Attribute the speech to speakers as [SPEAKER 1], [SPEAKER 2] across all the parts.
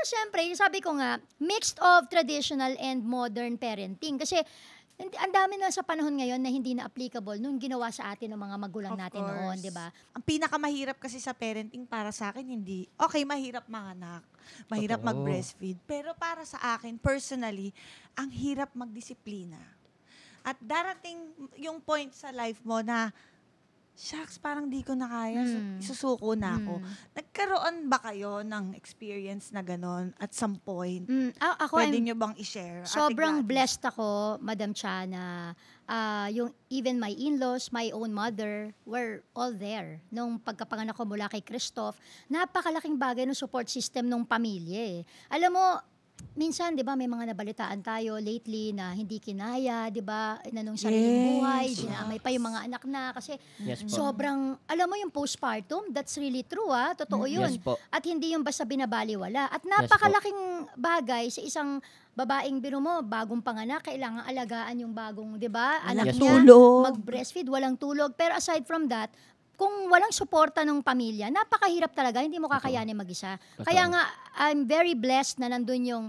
[SPEAKER 1] syempre, sabi ko nga, mixed of traditional and modern parenting. Kasi, ang dami na sa panahon ngayon na hindi na applicable nung ginawa sa atin ng mga magulang natin noon, di ba?
[SPEAKER 2] Ang pinakamahirap kasi sa parenting para sa akin, hindi, okay, mahirap manganak, mahirap mag-breastfeed, pero para sa akin, personally, ang hirap magdisiplina. At darating yung point sa life mo na, shucks, parang di ko na kaya, susuko na ako. Nagkaroon ba kayo ng experience na gano'n at some point?
[SPEAKER 1] Ako,
[SPEAKER 2] Pwede nyo bang i-share?
[SPEAKER 1] sobrang blessed ako, Madam Chana. Yung even my in-laws, my own mother, were all there. Nung pagkapanganak ko mula kay Christoph, napakalaking bagay ng support system ng pamilya. Alam mo, minsan, di ba, may mga nabalitaan tayo lately na hindi kinaya, di ba, na nung sariling buhay, dinamay pa yung mga anak na. Kasi sobrang, alam mo yung postpartum, that's really true, totoo yun.
[SPEAKER 3] Yes po.
[SPEAKER 1] At hindi yung basta binabaliwala. At napakalaking bagay sa isang babaeng biro mo, bagong panganak, kailangan alagaan yung bagong, di ba, anak niya, mag-breastfeed, walang tulog. Pero aside from that, kung walang suporta ng pamilya, napakahirap talaga, hindi mo kakayanin mag-isa. Kaya nga, I'm very blessed na nandun yung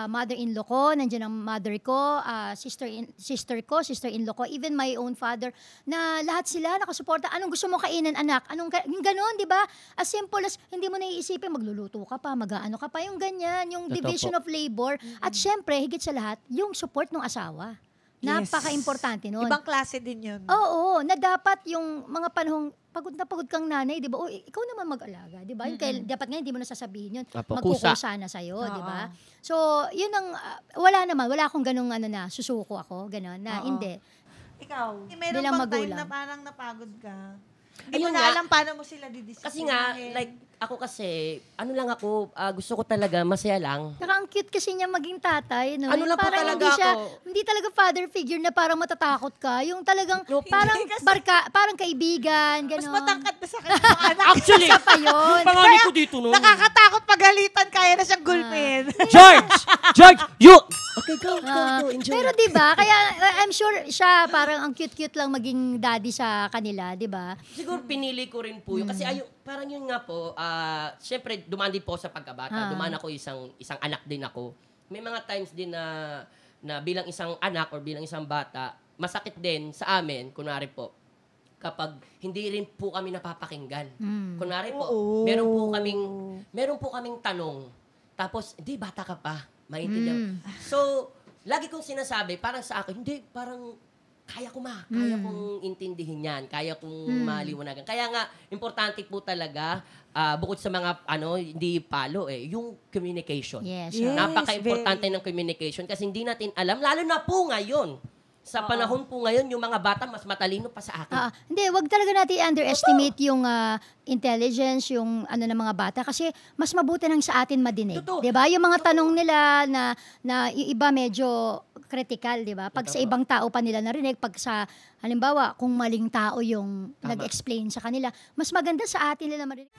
[SPEAKER 1] mother-in-law ko, nandiyan ang mother ko, sister-in-law ko, even my own father, na lahat sila nakasuporta. Anong gusto mo kainin, anak? Yung ganon, di ba? As simple as, hindi mo naiisipin, magluluto ka pa, mag-aano ka pa, yung ganyan, yung division of labor. At syempre, higit sa lahat, yung support ng asawa. Napaka-importante nun.
[SPEAKER 2] Ibang klase din yun.
[SPEAKER 1] Oo, na dapat yung mga panahong pagod na pagod kang nanay, di ba? O, ikaw naman mag-alaga, di ba? Dapat nga hindi mo nasasabihin yun. Magkukusa na sa'yo, di ba? So, yun ang, wala akong ganung susuko ako, ganon, na hindi.
[SPEAKER 2] Ikaw, meron bang time na parang napagod ka? Hindi mo
[SPEAKER 3] Ayun
[SPEAKER 2] na
[SPEAKER 3] nga.
[SPEAKER 2] alam paano mo sila didisiplinahin.
[SPEAKER 3] Kasi nga, like, ako kasi, ano lang ako, gusto ko talaga, masaya lang.
[SPEAKER 1] Saka ang cute kasi niya maging tatay, no?
[SPEAKER 3] Ano lang po
[SPEAKER 1] Parang
[SPEAKER 3] talaga
[SPEAKER 1] hindi siya,
[SPEAKER 3] ako.
[SPEAKER 1] hindi talaga father figure na parang matatakot ka. Yung talagang,
[SPEAKER 3] No,
[SPEAKER 1] parang
[SPEAKER 2] kasi-
[SPEAKER 1] parang kaibigan,
[SPEAKER 2] Mas
[SPEAKER 1] gano'n.
[SPEAKER 2] matangkad pa sa kanya mga anak.
[SPEAKER 3] Actually,
[SPEAKER 1] Isa pa yun.
[SPEAKER 3] yung pangalan ko dito nun.
[SPEAKER 2] Nakakatakot paghalitan, kaya na siyang gulpin.
[SPEAKER 3] George, you! Okay, go, enjoy.
[SPEAKER 1] Pero 'di ba? Kaya I'm sure siya parang ang cute-cute lang maging daddy sa kanila, 'di ba?
[SPEAKER 3] Siguro pinili ko rin po yun. Kasi parang yun nga po, syempre dumaan din po sa pagkabata. Dumaan ako isang anak din ako. May mga times din na bilang isang anak or bilang isang bata, masakit din sa amin, kunwari po, kapag hindi rin po kami napapakinggan. Kunwari po, meron po kaming tanong. Tapos, hindi, bata ka pa. Maintindihan. So, lagi kong sinasabi, parang sa akin, hindi, parang kaya kong intindihin yan, kaya kong maliwanagan. Kaya nga, importante po talaga, bukod sa mga, hindi palo yung communication.
[SPEAKER 1] Yes.
[SPEAKER 3] Napaka-importante ng communication kasi hindi natin alam, lalo na po ngayon. Sa panahon po ngayon, yung mga bata mas matalino pa sa akin.
[SPEAKER 1] Hindi, wag talaga natin underestimate yung intelligence, yung ng mga bata kasi mas mabuti nang sa atin madinig. 'Di ba? Yung mga tanong nila na iba medyo critical, 'di ba? Pag sa ibang tao pa nila narinig, pag sa halimbawa, kung maling tao yung nag-explain sa kanila, mas maganda sa atin nila marinig.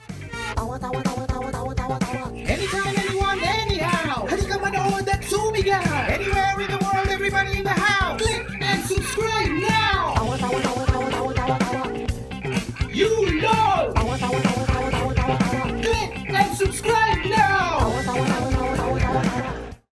[SPEAKER 4] Anytime, anyone, anyhow. Halika manood at sumigaw. Anywhere in the world, everybody in the house.